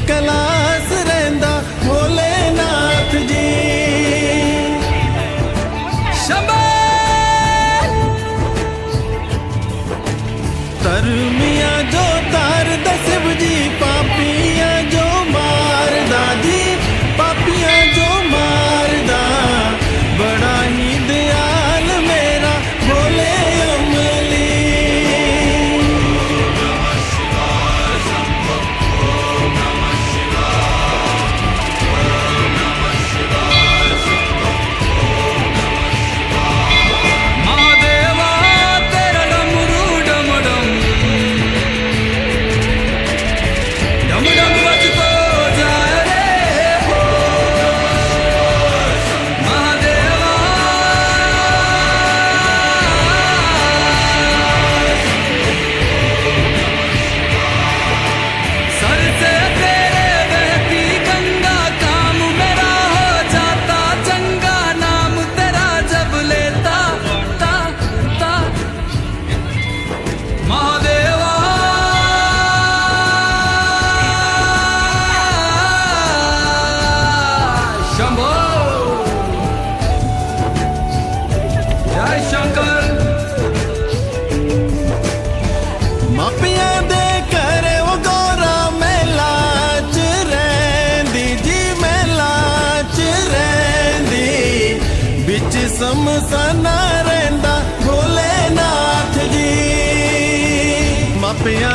class रहंदा भोलेनाथ जी शंभो तरमिया जो तार दसिब जी पापिया जो मारदा जी पापिया जो मारदा बड़ा ही दयाल मेरा भोले अमली समसना रहंदा भोलेनाथ जी मापिया